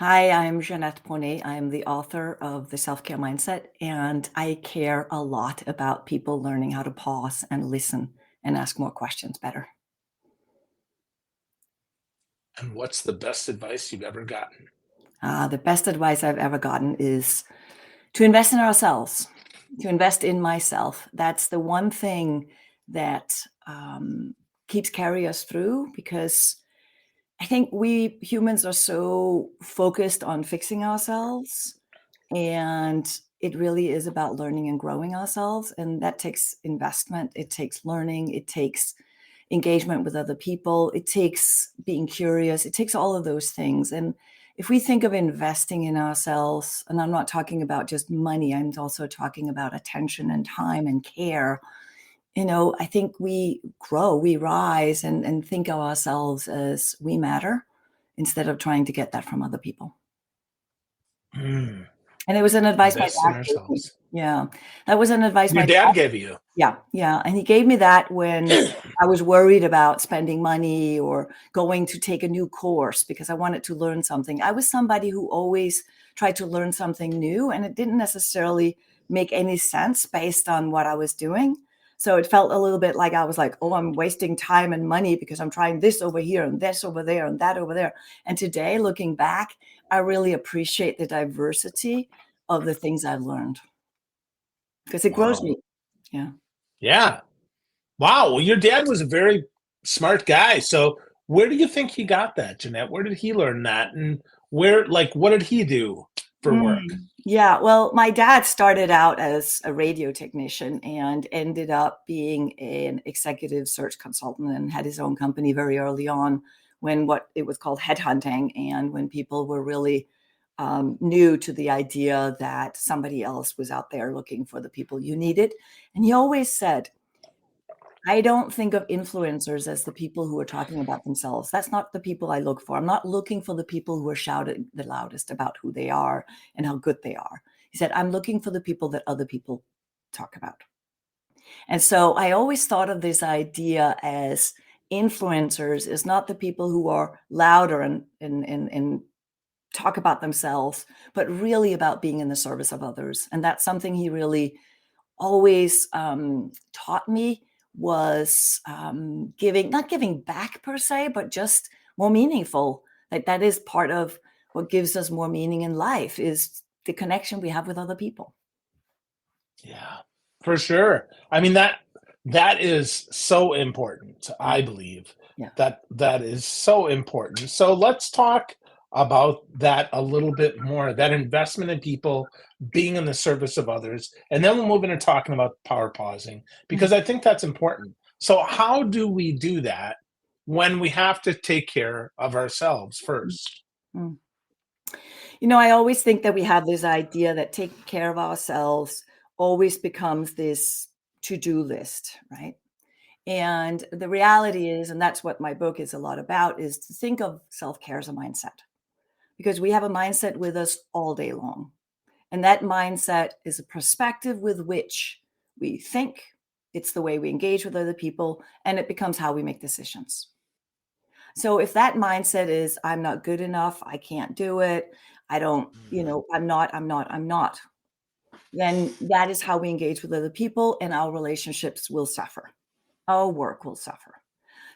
Hi, I'm Jeanette Bronée. I'm the author of The Self-Care Mindset, and I care a lot about people learning how to pause and listen and ask more questions better. And what's the best advice you've ever gotten? The best advice I've ever gotten is to invest in ourselves, to invest in myself. That's the one thing that keeps carry us through because I think we humans are so focused on fixing ourselves, and it really is about learning and growing ourselves. And that takes investment, it takes learning, it takes engagement with other people, it takes being curious, it takes all of those things. And if we think of investing in ourselves, and I'm not talking about just money, I'm also talking about attention and time and care, I think we grow, we rise and think of ourselves as we matter instead of trying to get that from other people. Mm, And it was an advice my invest in dad gave me. ourselves. Yeah. That was an advice Your my dad dad. gave you. Yeah, yeah, and he gave me that when I was worried about spending money or going to take a new course because I wanted to learn something. I was somebody who always tried to learn something new, and it didn't necessarily make any sense based on what I was doing. So it felt a little bit like I was like, "Oh, I'm wasting time and money because I'm trying this over here and this over there and that over there." And today, looking back, I really appreciate the diversity of the things I've learned because it grows Wow. me. Yeah. Yeah. Wow. Well, your dad was a very smart guy. So where do you think he got that, Jeanette? Where did he learn that? And what did he do for work? Yeah, well, my dad started out as a radio technician and ended up being an executive search consultant and had his own company very early on when what it was called headhunting and when people were really new to the idea that somebody else was out there looking for the people you needed. And he always said, I don't think of influencers as the people who are talking about themselves. That's not the people I look for. I'm not looking for the people who are shouting the loudest about who they are and how good they are. He said, I'm looking for the people that other people talk about. And so I always thought of this idea as influencers is not the people who are louder and talk about themselves, but really about being in the service of others. And that's something he really always taught me was giving, not giving back per se, but just more meaningful. Like that is part of what gives us more meaning in life is the connection we have with other people. Yeah, for sure. I mean that is so important, Yeah. I believe. Yeah. That is so important. So let's talk about that a little bit more, that investment in people, being in the service of others, and then we'll move into talking about power pausing Mm, because I think that's important. So how do we do that when we have to take care of ourselves mm, first? mm. I always think that we have this idea that taking care of ourselves always becomes this to-do list, right? And the reality is, and that's what my book is a lot about, is to think of self-care as a mindset because we have a mindset with us all day long. And that mindset is a perspective with which we think, it's the way we engage with other people, and it becomes how we make decisions. So if that mindset is, I'm not good enough, I can't do it, I don't, I'm not, then that is how we engage with other people, and our relationships will suffer. Our work will suffer.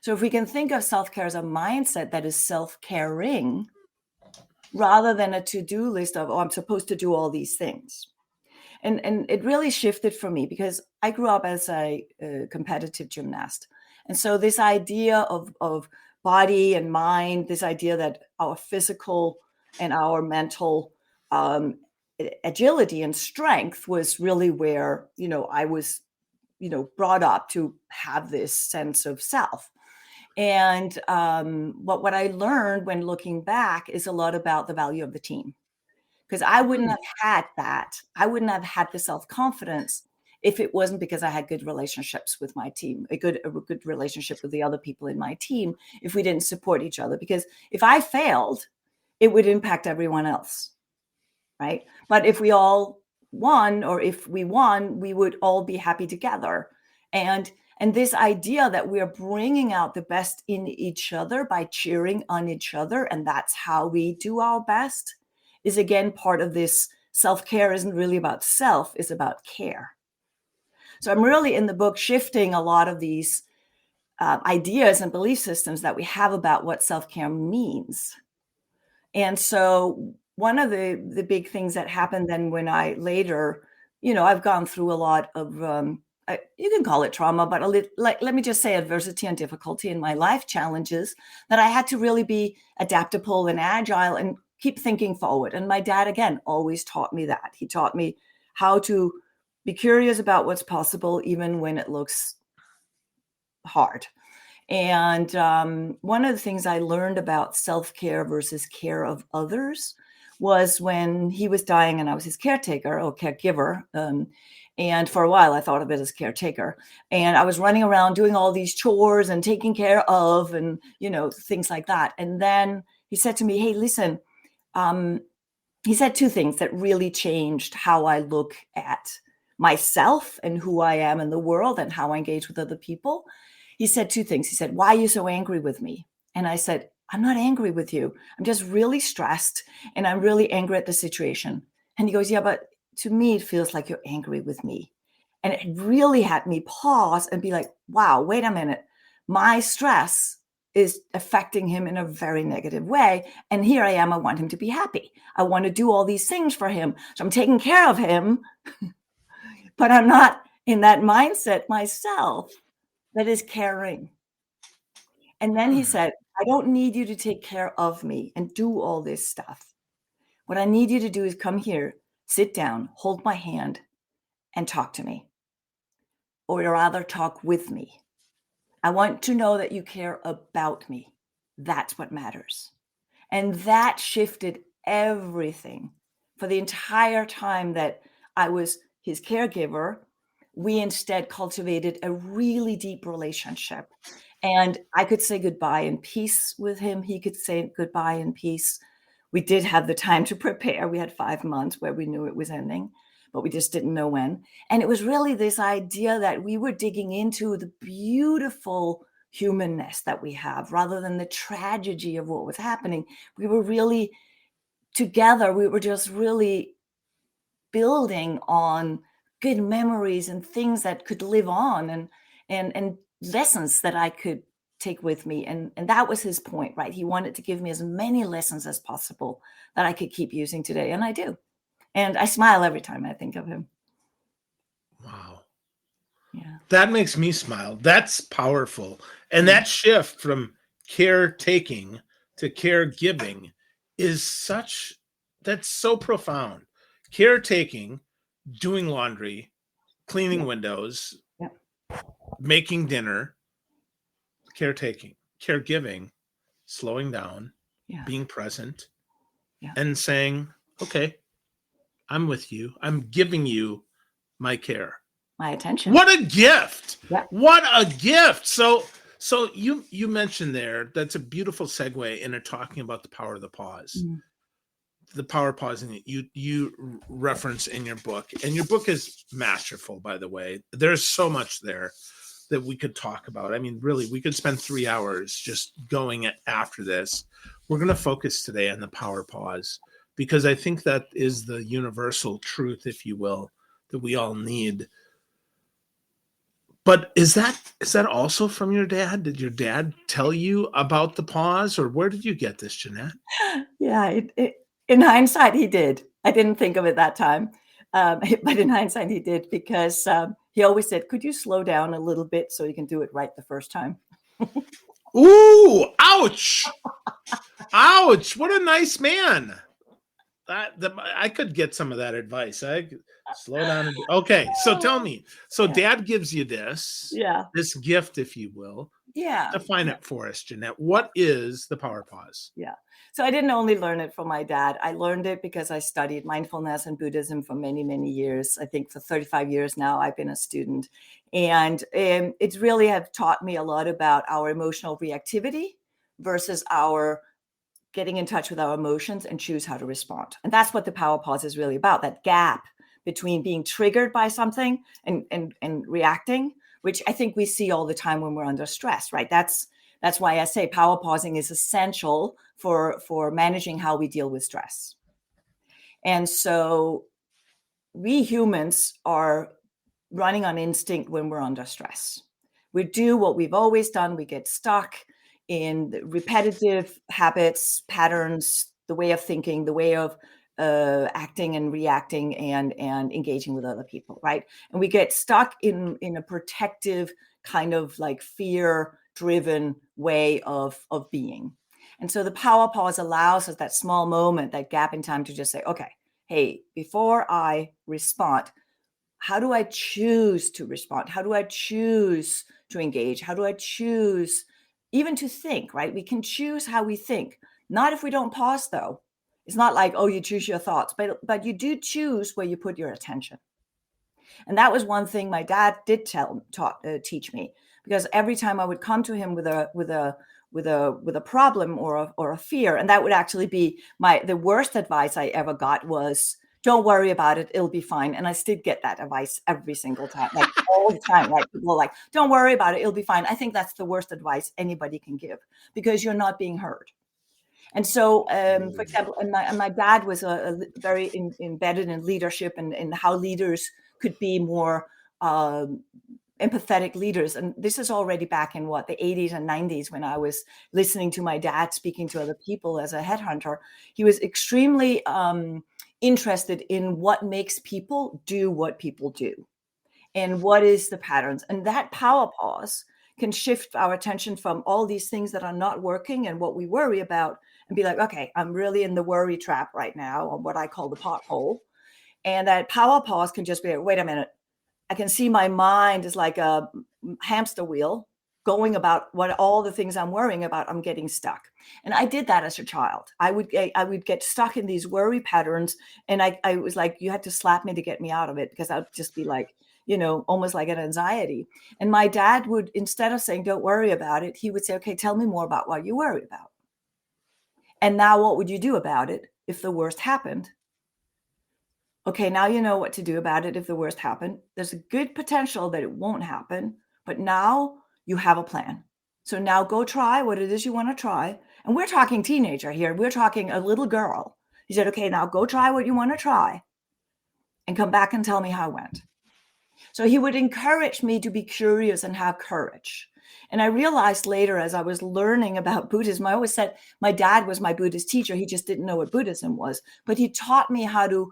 So if we can think of self-care as a mindset that is self-caring rather than a to-do list of, oh, I'm supposed to do all these things. And it really shifted for me because I grew up as a competitive gymnast. And so this idea of body and mind, this idea that our physical and our mental agility and strength was really where, I was, brought up to have this sense of self. And what I learned when looking back is a lot about the value of the team because I wouldn't have had that. I wouldn't have had the self-confidence if it wasn't because I had good relationships with my team, a good relationship with the other people in my team, if we didn't support each other. Because if I failed, it would impact everyone else, right? But if we all won, or if we won, we would all be happy together. And And this idea that we're bringing out the best in each other by cheering on each other, and that's how we do our best, is again part of this. Self-care isn't really about self, it's about care. So I'm really in the book shifting a lot of these ideas and belief systems that we have about what self-care means. And so one of the big things that happened then when I later, I've gone through a lot of, you can call it trauma, but let me just say adversity and difficulty in my life, challenges that I had to really be adaptable and agile and keep thinking forward. And my dad, again, always taught me that. He taught me how to be curious about what's possible, even when it looks hard. And one of the things I learned about self-care versus care of others was when he was dying and I was his caretaker or caregiver. And for a while, I thought of it as caretaker. And I was running around doing all these chores and taking care of and, things like that. And then he said to me, hey, listen, he said two things that really changed how I look at myself and who I am in the world and how I engage with other people. He said two things. He said, why are you so angry with me? And I said, I'm not angry with you. I'm just really stressed and I'm really angry at the situation. And he goes, yeah, but to me, it feels like you're angry with me. And it really had me pause and be like, wow, wait a minute. My stress is affecting him in a very negative way. And here I am. I want him to be happy. I want to do all these things for him. So I'm taking care of him, but I'm not in that mindset myself that is caring. And then he said, I don't need you to take care of me and do all this stuff. What I need you to do is come here, sit down, hold my hand, and talk to me. Or rather, talk with me. I want to know that you care about me. That's what matters. And that shifted everything. For the entire time that I was his caregiver, we instead cultivated a really deep relationship. And I could say goodbye in peace with him. He could say goodbye in peace. We did have the time to prepare. We had 5 months where we knew it was ending, but we just didn't know when. And it was really this idea that we were digging into the beautiful humanness that we have rather than the tragedy of what was happening. We were really together. We were just really building on good memories and things that could live on and lessons that I could take with me. And that was his point, right? He wanted to give me as many lessons as possible that I could keep using today. And I do. And I smile every time I think of him. Wow. Yeah. That makes me smile. That's powerful. And that shift from caretaking to caregiving that's so profound. Caretaking, doing laundry, cleaning windows, Yeah. making dinner, caretaking, caregiving, slowing down, Yeah. being present, Yeah. and saying, okay, I'm with you. I'm giving you my care. My attention. What a gift. Yeah. What a gift. So you mentioned there, that's a beautiful segue into talking about the power of the pause. Mm. The power of pausing that you reference in your book. And your book is masterful, by the way. There's so much there that we could talk about. I mean, really, we could spend 3 hours just going after this. We're going to focus today on the power pause because I think that is the universal truth, if you will, that we all need. But is that also from your dad? Did your dad tell you about the pause, or where did you get this, Jeanette? Yeah, in hindsight, he did. I didn't think of it that time. But in hindsight, he did because he always said, could you slow down a little bit so you can do it right the first time? Ooh, ouch. Ouch. What a nice man. I could get some of that advice. I slow down. Okay, so tell me. So dad gives you this gift, if you will. Yeah. Define it for us, Jeanette. What is the power pause? Yeah. So I didn't only learn it from my dad. I learned it because I studied mindfulness and Buddhism for many, many years. I think for 35 years now, I've been a student. And it's really have taught me a lot about our emotional reactivity versus our getting in touch with our emotions and choose how to respond. And that's what the power pause is really about, that gap between being triggered by something and reacting which I think we see all the time when we're under stress, right? That's why I say power pausing is essential for managing how we deal with stress. And so we humans are running on instinct when we're under stress. We do what we've always done. We get stuck in the repetitive habits, patterns, the way of thinking, the way of acting and reacting and engaging with other people, right? And we get stuck in a protective kind of like fear-driven way of being. And so the power pause allows us that small moment, that gap in time to just say, okay, hey, before I respond, how do I choose to respond? How do I choose to engage? How do I choose even to think, right? We can choose how we think. Not if we don't pause, though. It's not like, oh, you choose your thoughts, but you do choose where you put your attention. And that was one thing my dad did teach me, because every time I would come to him with a problem or a fear, and that would actually be the worst advice I ever got was, don't worry about it, it'll be fine. And I still get that advice every single time, like all the time, right? People are like, don't worry about it, it'll be fine. I think that's the worst advice anybody can give, because you're not being heard. And so, for example, and my dad was a very embedded in leadership and how leaders could be more empathetic leaders. And this is already back in the 80s and 90s, when I was listening to my dad speaking to other people as a headhunter. He was extremely interested in what makes people do what people do and what is the patterns. And that power pause can shift our attention from all these things that are not working and what we worry about, and be like, okay, I'm really in the worry trap right now, or what I call the pothole. And that power pause can just be like, wait a minute, I can see my mind is like a hamster wheel going about what all the things I'm worrying about. I'm getting stuck. And I did that as a child. I would get stuck in these worry patterns. And I was like, you had to slap me to get me out of it, because I'd just be like, almost like an anxiety. And my dad would, instead of saying, don't worry about it, he would say, okay, tell me more about what you worry about. And now what would you do about it if the worst happened? Okay, now you know what to do about it if the worst happened. There's a good potential that it won't happen, but now you have a plan. So now go try what it is you want to try. And we're talking teenager here. We're talking a little girl. He said, okay, now go try what you want to try and come back and tell me how it went. So he would encourage me to be curious and have courage. And I realized later, as I was learning about Buddhism, I always said my dad was my Buddhist teacher. He just didn't know what Buddhism was, but he taught me how to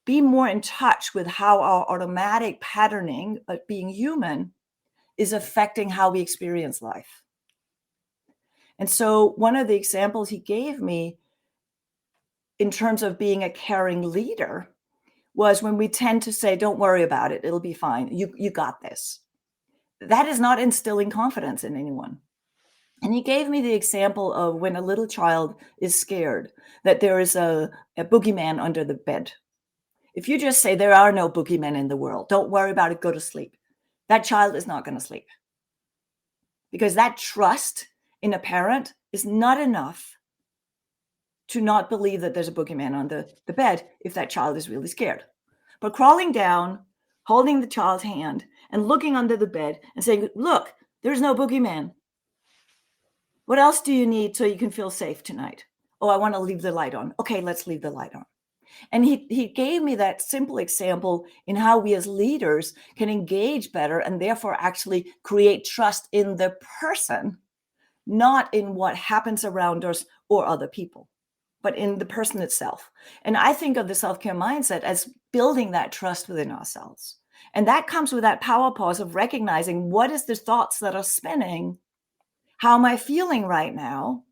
be more in touch with how our automatic patterning of being human is affecting how we experience life. And so one of the examples he gave me in terms of being a caring leader was when we tend to say, don't worry about it, it'll be fine, you got this. That is not instilling confidence in anyone. And he gave me the example of when a little child is scared that there is a boogeyman under the bed. If you just say there are no boogeymen in the world, don't worry about it, go to sleep, that child is not going to sleep. Because that trust in a parent is not enough to not believe that there's a boogeyman under the bed if that child is really scared. But crawling down, holding the child's hand and looking under the bed and saying, look, there's no boogeyman. What else do you need so you can feel safe tonight? Oh, I want to leave the light on. Okay, let's leave the light on. And he gave me that simple example in how we as leaders can engage better and therefore actually create trust in the person, not in what happens around us or other people, but in the person itself. And I think of the self-care mindset as building that trust within ourselves. And that comes with that power pause of recognizing what is the thoughts that are spinning? How am I feeling right now?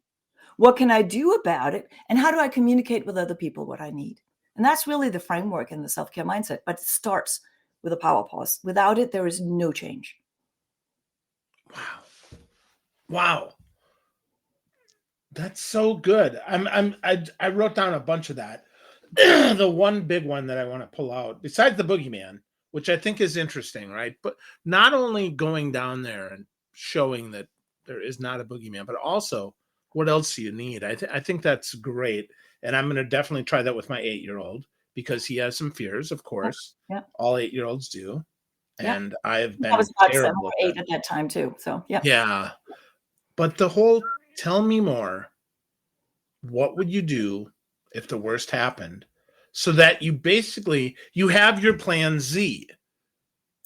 What can I do about it? And how do I communicate with other people what I need? And that's really the framework in the self-care mindset, but it starts with a power pause. Without it, there is no change. Wow. That's so good. I wrote down a bunch of that. The one big one that I want to pull out, besides the boogeyman, which I think is interesting, right? But not only going down there and showing that there is not a boogeyman, but also what else do you need? I think that's great. And I'm going to definitely try that with my 8-year-old because he has some fears, of course. Yeah. All 8-year-olds do. Yep. and I've I been was about 7 terrible or at 8 that. at that time too, so, yeah. Yeah. But the whole tell me more, what would you do if the worst happened? So that you have your plan Z,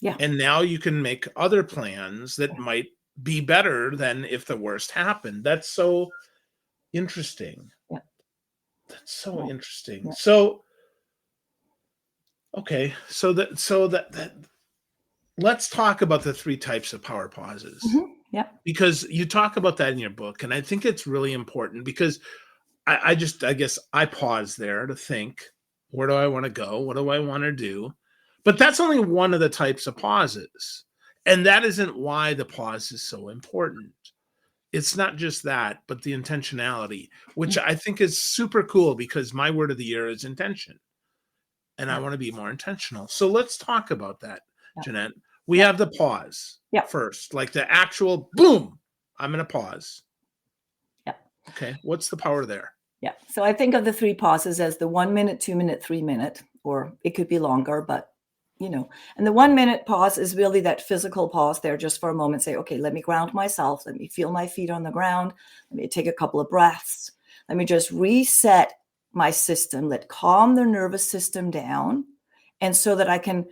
Yeah, and now you can make other plans that might be better than if the worst happened. That's so interesting. yeah, That's so yeah, interesting. yeah. So, okay, so that let's talk about the three types of power pauses, Mhm. Yep, because you talk about that in your book, and I think it's really important because I guess I pause there to think, where do I want to go? What do I want to do? But that's only one of the types of pauses. And that isn't why the pause is so important. It's not just that, but the intentionality, which mm, I think is super cool because my word of the year is intention. And I yeah, want to be more intentional. So let's talk about that, yeah, Jeanette. We yeah, have the pause yeah, first, like the actual boom, I'm going to pause. yeah, Okay. What's the power there? yeah. So I think of the 3 pauses as the 1 minute, 2 minute, 3 minute, or it could be longer, but, and the 1 minute pause is really that physical pause there just for a moment, say, "Okay, let me ground myself. Let me feel my feet on the ground. Let me take a couple of breaths. Let me just reset my system, let calm the nervous system down, and so that I can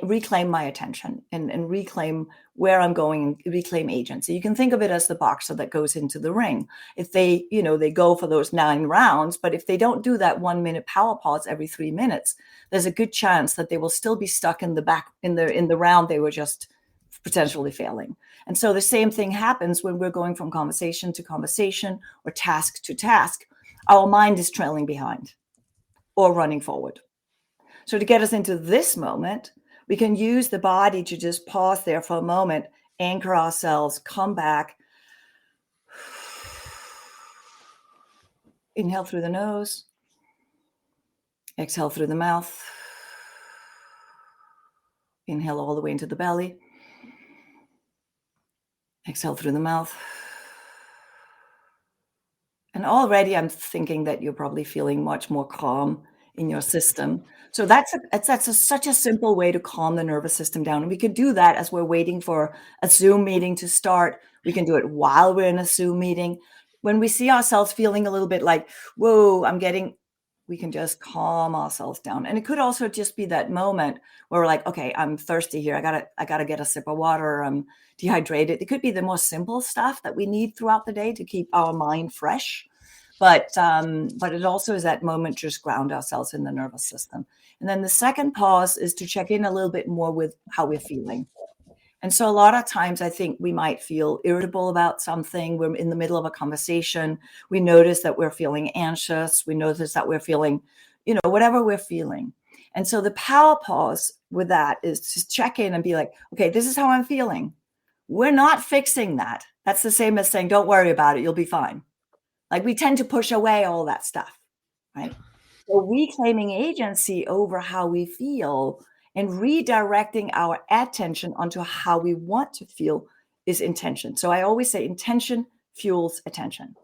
reclaim my attention and reclaim where I'm going and reclaim agency." You can think of it as the boxer that goes into the ring. If they go for those 9 rounds, but if they don't do that 1 minute power pause every 3 minutes, there's a good chance that they will still be stuck in the back in the round they were just potentially failing. And so the same thing happens when we're going from conversation to conversation or task to task. Our mind is trailing behind or running forward. So to get us into this moment, we can use the body to just pause there for a moment, anchor ourselves, come back. Inhale through the nose, exhale through the mouth. Inhale all the way into the belly. Exhale through the mouth. And already I'm thinking that you're probably feeling much more calm in your system. So such a simple way to calm the nervous system down. And we could do that as we're waiting for a Zoom meeting to start. We can do it while we're in a Zoom meeting. When we see ourselves feeling a little bit like, whoa, we can just calm ourselves down. And it could also just be that moment where we're like, okay, I'm thirsty here. I gotta get a sip of water. I'm dehydrated. It could be the more simple stuff that we need throughout the day to keep our mind fresh. But it also is that moment to just ground ourselves in the nervous system. And then the second pause is to check in a little bit more with how we're feeling. And so a lot of times I think we might feel irritable about something. We're in the middle of a conversation. We notice that we're feeling anxious. We notice that we're feeling, whatever we're feeling. And so the power pause with that is to check in and be like, okay, this is how I'm feeling. We're not fixing that. That's the same as saying, don't worry about it. You'll be fine. Like we tend to push away all that stuff, right? So reclaiming agency over how we feel and redirecting our attention onto how we want to feel is intention. So I always say intention fuels attention.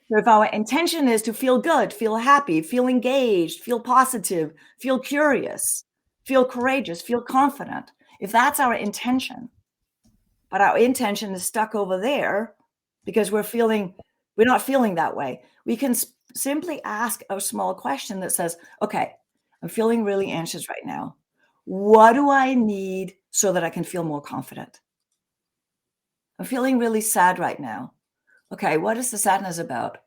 So if our intention is to feel good, feel happy, feel engaged, feel positive, feel curious, feel courageous, feel confident, if that's our intention, but our intention is stuck over there because we're not feeling that way, we can simply ask a small question that says, okay, I'm feeling really anxious right now. What do I need so that I can feel more confident? I'm feeling really sad right now. Okay, what is the sadness about?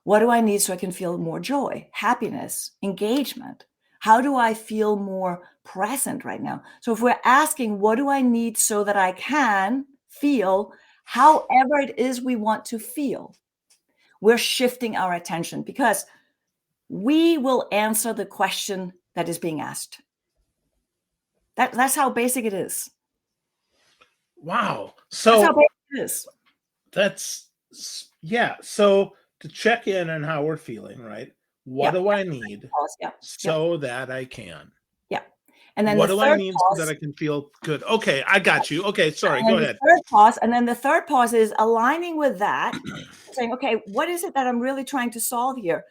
What do I need so I can feel more joy, happiness, engagement? How do I feel more present right now? So if we're asking, what do I need so that I can feel however it is we want to feel, we're shifting our attention because we will answer the question that is being asked. That's how basic it is. Wow. That's how So basic it is. yeah. So to check in on how we're feeling, right? What Yeah. do I need Pause. Yeah. Yeah. so that I can? Yeah. And then What the do I third need so that pause I can feel good? Okay, I got you. Okay, sorry, go And ahead. the third pause is aligning with that, saying, okay, what is it that I'm really trying to solve here?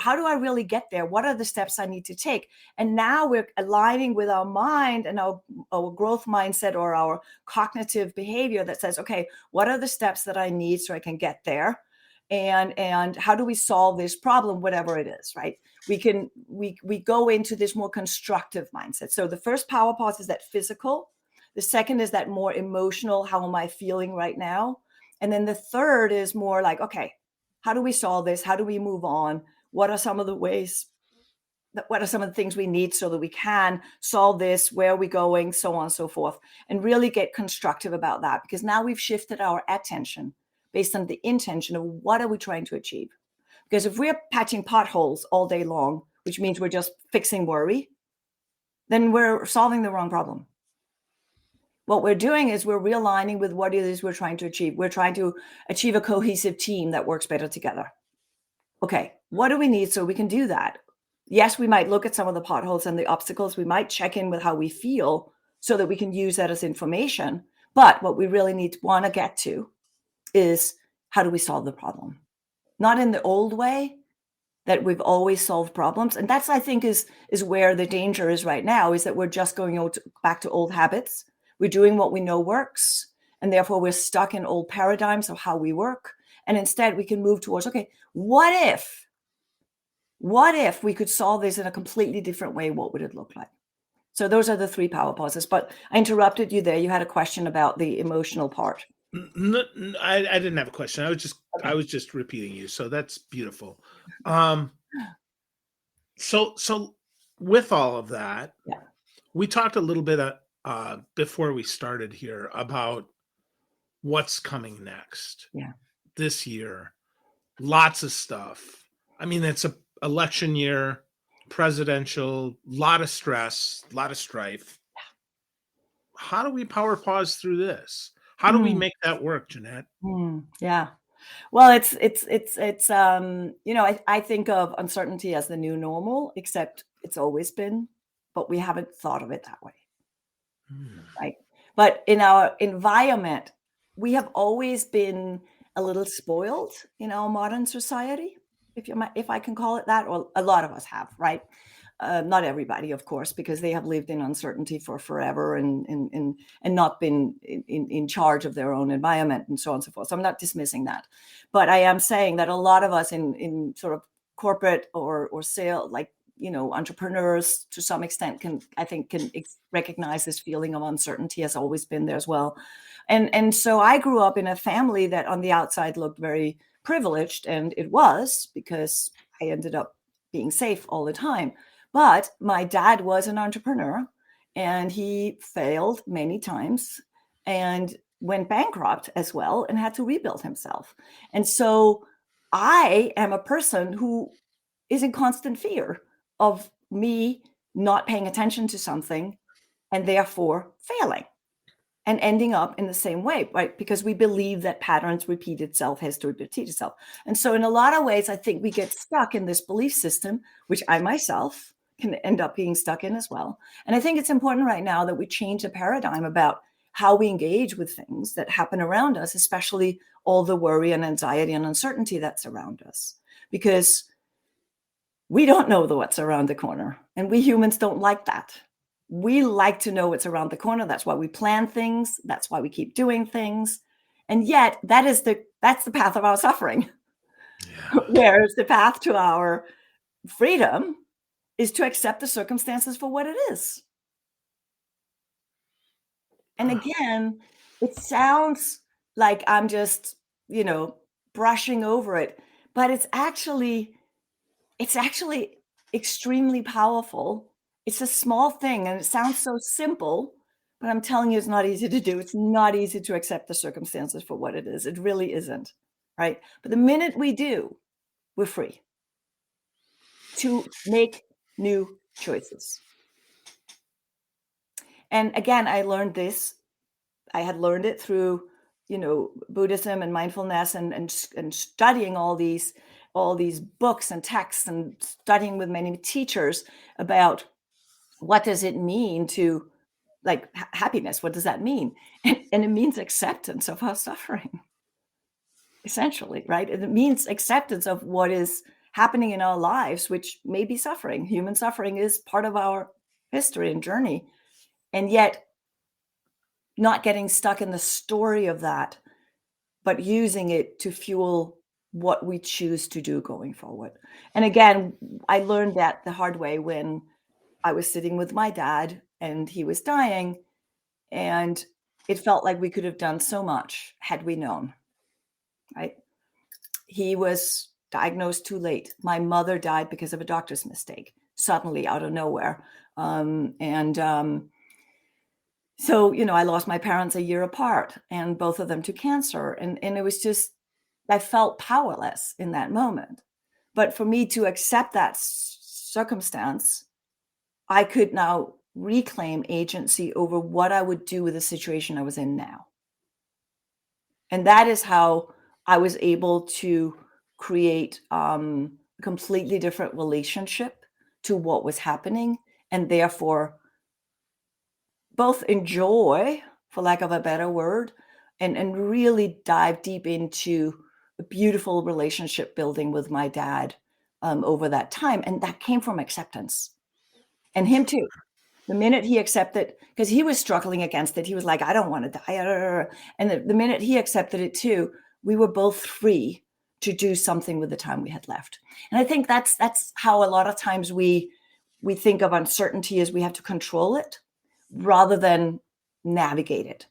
how do I really get there? What are the steps I need to take? And now we're aligning with our mind and our growth mindset or our cognitive behavior that says, okay, what are the steps that I need so I can get there? And how do we solve this problem, whatever it is, right? We go into this more constructive mindset. So the first power pause is that physical. The second is that more emotional, how am I feeling right now? And then the third is more like, okay, how do we solve this? How do we move on? What are some of the ways what are some of the things we need so that we can solve this? Where are we going? So on and so forth. And really get constructive about that, because now we've shifted our attention based on the intention of what are we trying to achieve? Because if we're patching potholes all day long, which means we're just fixing worry, then we're solving the wrong problem. What we're doing is we're realigning with what it is we're trying to achieve. We're trying to achieve a cohesive team that works better together. Okay, what do we need so we can do that? Yes, we might look at some of the potholes and the obstacles. We might check in with how we feel so that we can use that as information. But what we really want to get to is, how do we solve the problem? Not in the old way that we've always solved problems. And that's, I think, is where the danger is right now, is that we're just going back to old habits. We're doing what we know works, and therefore we're stuck in old paradigms of how we work. And instead we can move towards, okay, what if we could solve this in a completely different way? What would it look like? So those are the three power pauses. But I interrupted you there. You had a question about the emotional part. No, I didn't have a question. I was just repeating you. So that's beautiful. So with all of that, Yeah. we talked a little bit before we started here about what's coming next. Yeah. This year, lots of stuff. I mean, it's a election year, presidential, lot of stress, a lot of strife. How do we power pause through this? How do we make that work, Jeanette? Yeah. Well, it's I think of uncertainty as the new normal, except it's always been, but we haven't thought of it that way. Right. But in our environment, we have always been a little spoiled in our modern society, if I can call it that, or a lot of us have, right? Not everybody, of course, because they have lived in uncertainty for forever and not been in charge of their own environment and so on and so forth. So I'm not dismissing that, but I am saying that a lot of us in sort of corporate or sale, like, entrepreneurs to some extent can recognize this feeling of uncertainty has always been there as well. And so I grew up in a family that on the outside looked very privileged, and it was, because I ended up being safe all the time. But my dad was an entrepreneur, and he failed many times and went bankrupt as well and had to rebuild himself. And so I am a person who is in constant fear of me not paying attention to something and therefore failing and ending up in the same way, right? Because we believe that patterns repeat itself, history repeat itself. And so in a lot of ways, I think we get stuck in this belief system, which I myself can end up being stuck in as well. And I think it's important right now that we change the paradigm about how we engage with things that happen around us, especially all the worry and anxiety and uncertainty that's around us. Because we don't know what's around the corner, and we humans don't like that. We like to know what's around the corner. That's why we plan things. That's why we keep doing things. And yet that's the path of our suffering. Yeah. Whereas the path to our freedom is to accept the circumstances for what it is. And again, it sounds like I'm just, brushing over it, but it's actually extremely powerful. It's a small thing, and it sounds so simple, but I'm telling you, it's not easy to do. It's not easy to accept the circumstances for what it is. It really isn't, right? But the minute we do, we're free to make new choices. And again, I learned this. I had learned it through, Buddhism and mindfulness and studying all these books and texts and studying with many teachers about what does it mean to, like, happiness. What does that mean? And it means acceptance of our suffering, essentially, right? And it means acceptance of what is happening in our lives, which may be suffering. Human suffering is part of our history and journey. And yet, not getting stuck in the story of that, but using it to fuel what we choose to do going forward. And again, I learned that the hard way when I was sitting with my dad and he was dying, and it felt like we could have done so much had we known, right? He was diagnosed too late. My mother died because of a doctor's mistake, suddenly out of nowhere. So, I lost my parents a year apart and both of them to cancer. And it was just, I felt powerless in that moment. But for me to accept that circumstance, I could now reclaim agency over what I would do with the situation I was in now. And that is how I was able to create a completely different relationship to what was happening, and therefore both enjoy, for lack of a better word, and really dive deep into a beautiful relationship building with my dad over that time. And that came from acceptance. And him too. The minute he accepted, because he was struggling against it, he was like, I don't want to die. And the minute he accepted it too, we were both free to do something with the time we had left. And I think that's how a lot of times we think of uncertainty as we have to control it rather than navigate it.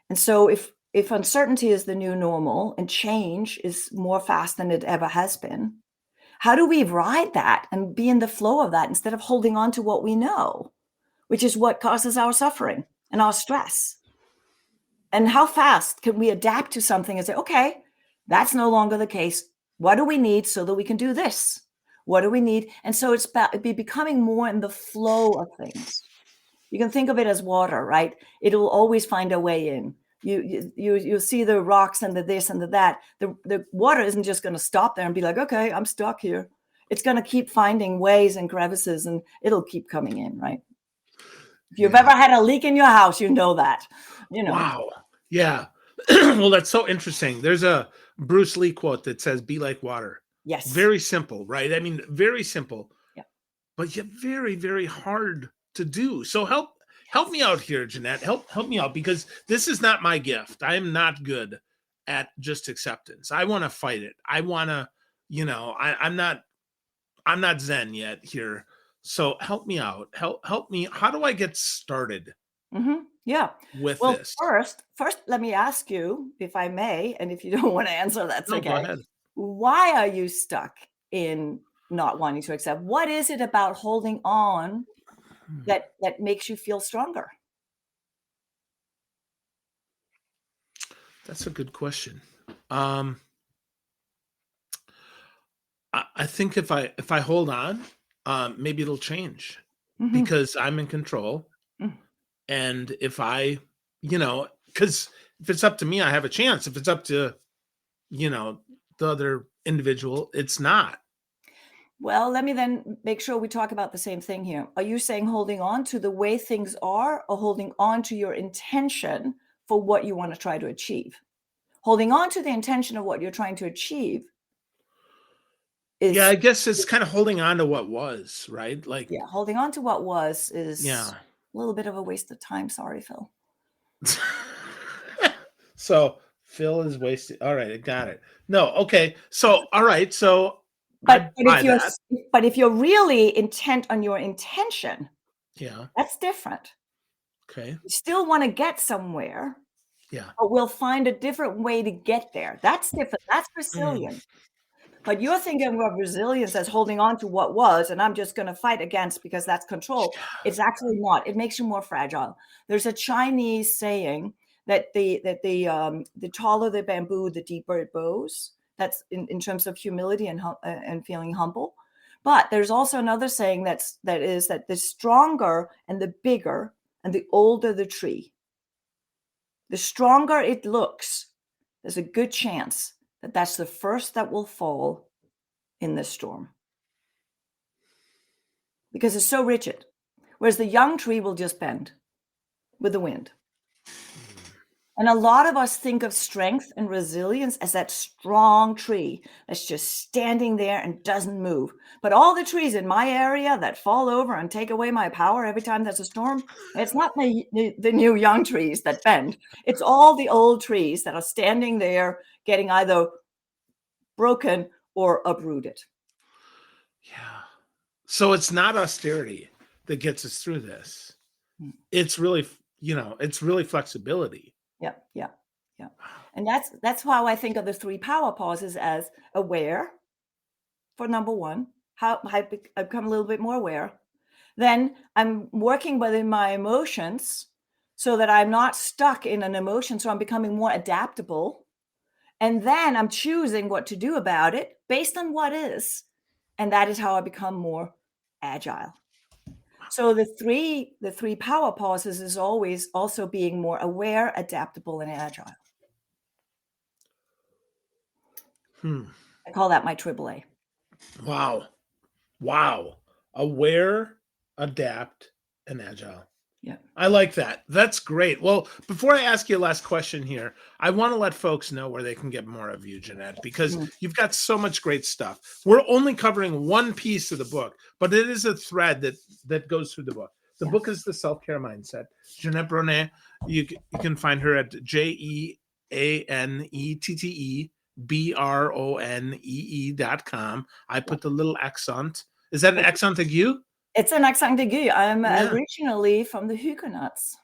And so if uncertainty is the new normal and change is more fast than it ever has been, how do we ride that and be in the flow of that instead of holding on to what we know, which is what causes our suffering and our stress? And how fast can we adapt to something and say, okay, that's no longer the case. What do we need so that we can do this? What do we need? And so it's becoming more in the flow of things. You can think of it as water, right? It'll always find a way in. You see the rocks and the this and the that. The water isn't just going to stop there and be like, okay, I'm stuck here. It's going to keep finding ways and crevices, and it'll keep coming in, right? If you've ever had a leak in your house, you know that. Wow. Yeah. Well, that's so interesting. There's a Bruce Lee quote that says, "Be like water." Yes. Very simple, right? I mean, very simple. Yeah. But yet very, very hard to do. So help me out here, Jeanette. Help me out, because this is not my gift. I am not good at just acceptance. I want to fight it. I want to, I'm not Zen yet here. So help me out. Help me. How do I get started Yeah. with Well, this? first, let me ask you, if I may, and if you don't want to answer, that's No, go okay. ahead. Why are you stuck in not wanting to accept? What is it about holding on that makes you feel stronger? That's a good question. I think if I hold on, maybe it'll change Mhm. because I'm in control. Mm. And if because if it's up to me, I have a chance. If it's up to, the other individual, it's not. Well, let me then make sure we talk about the same thing here. Are you saying holding on to the way things are, or holding on to your intention for what you want to try to achieve? Holding on to the intention of what you're trying to achieve Yeah, is, I guess it's kind of holding on to what was, right? Like, yeah, holding on to what was is yeah. a little bit of a waste of time. Sorry, Phil. So Phil is wasted. All right, I got it. No, okay. So, all right. So But I but buy if you're that. but if you're really intent on your intention, Yeah. that's different. Okay. You still want to get somewhere, Yeah. but we'll find a different way to get there. That's different. That's Mm, resilient. But you're thinking of resilience as holding on to what was, and I'm just going to fight against because that's control. It's actually not. It makes you more fragile. There's a Chinese saying that the taller the bamboo, the deeper it bows. That's in terms of humility and feeling humble. But there's also another saying that is that the stronger and the bigger and the older the tree, the stronger it looks, there's a good chance that that's the first that will fall in this storm because it's so rigid. Whereas the young tree will just bend with the wind. And a lot of us think of strength and resilience as that strong tree that's just standing there and doesn't move. But all the trees in my area that fall over and take away my power every time there's a storm, it's not the new young trees that bend. It's all the old trees that are standing there getting either broken or uprooted. Yeah. So it's not austerity that gets us through this. Mm. It's really, it's really flexibility. Yeah, yeah, yeah. And that's how I think of the 3 power pauses as aware for number 1, how I become a little bit more aware. Then I'm working within my emotions so that I'm not stuck in an emotion, so I'm becoming more adaptable. And then I'm choosing what to do about it based on what is, and that is how I become more agile. So the 3 power pauses is always also being more aware, adaptable, and agile. Hmm. I call that my triple A. Wow. Wow. Aware, adapt, and agile. Yeah. I like that. That's great. Well, before I ask you a last question here, I want to let folks know where they can get more of you, Jeanette, because Mm, you've got so much great stuff. We're only covering one piece of the book, but it is a thread that goes through the book. The yeah. book is The Self-Care Mindset. Jeanette Bronée, you can find her at JeAnnettebronee.com. I put the little accent. Is that an accent aigu? It's an accent aigu. I'm Yeah. originally from the Huguenots.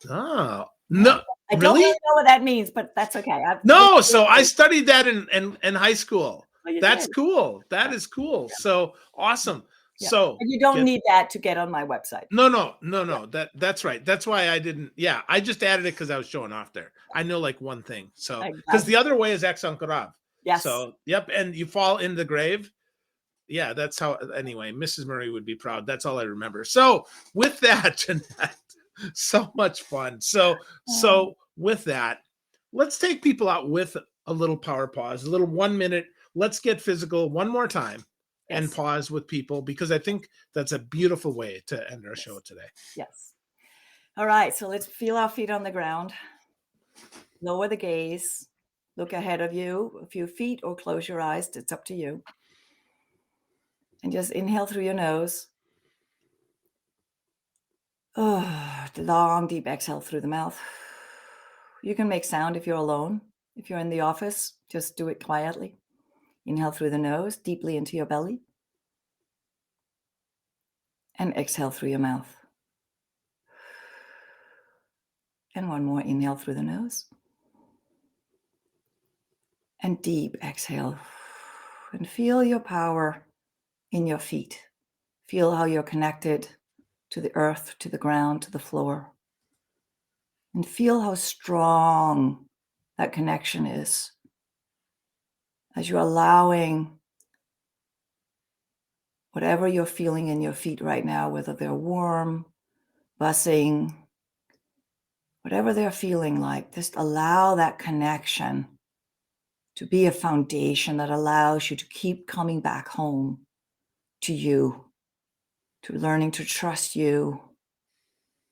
Oh, Yeah. no, I don't really? really know what that means, but that's okay. I've lived No, here so I for studied that in high school. Oh, you That's did? cool. That Yeah, is cool. So yeah, awesome. yeah. So And you don't get need that to get on my website. no. Yeah, That's right. That's why I didn't. Yeah, I just added it because I was showing off there. I know like one thing. So because the exactly. other way is Exxon Karav. Yes. So yep, and you fall in the grave. Yeah, that's how. Anyway, Mrs. Murray would be proud. That's all I remember. So with that, Jeanette, so much fun. So Um, with that, let's take people out with a little power pause, a little 1 minute. Let's get physical one more time and yes, pause with people because I think that's a beautiful way to end our show yes, today. yes. All right, so let's feel our feet on the ground. Lower the gaze. Look ahead of you, a few feet, or close your eyes. It's up to you. And just inhale through your nose. Oh, long, deep exhale through the mouth. You can make sound if you're alone. If you're in the office, just do it quietly. Inhale through the nose, deeply into your belly. And exhale through your mouth. And one more inhale through the nose. And deep exhale. And feel your power in your feet. Feel how you're connected to the earth, to the ground, to the floor. And feel how strong that connection is as you're allowing whatever you're feeling in your feet right now, whether they're warm, buzzing, whatever they're feeling like, just allow that connection to be a foundation that allows you to keep coming back home to you, to learning to trust you,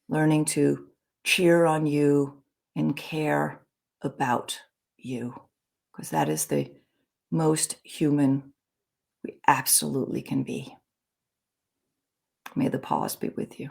learning to cheer on you and care about you, because that is the most human we absolutely can be. May the pause be with you.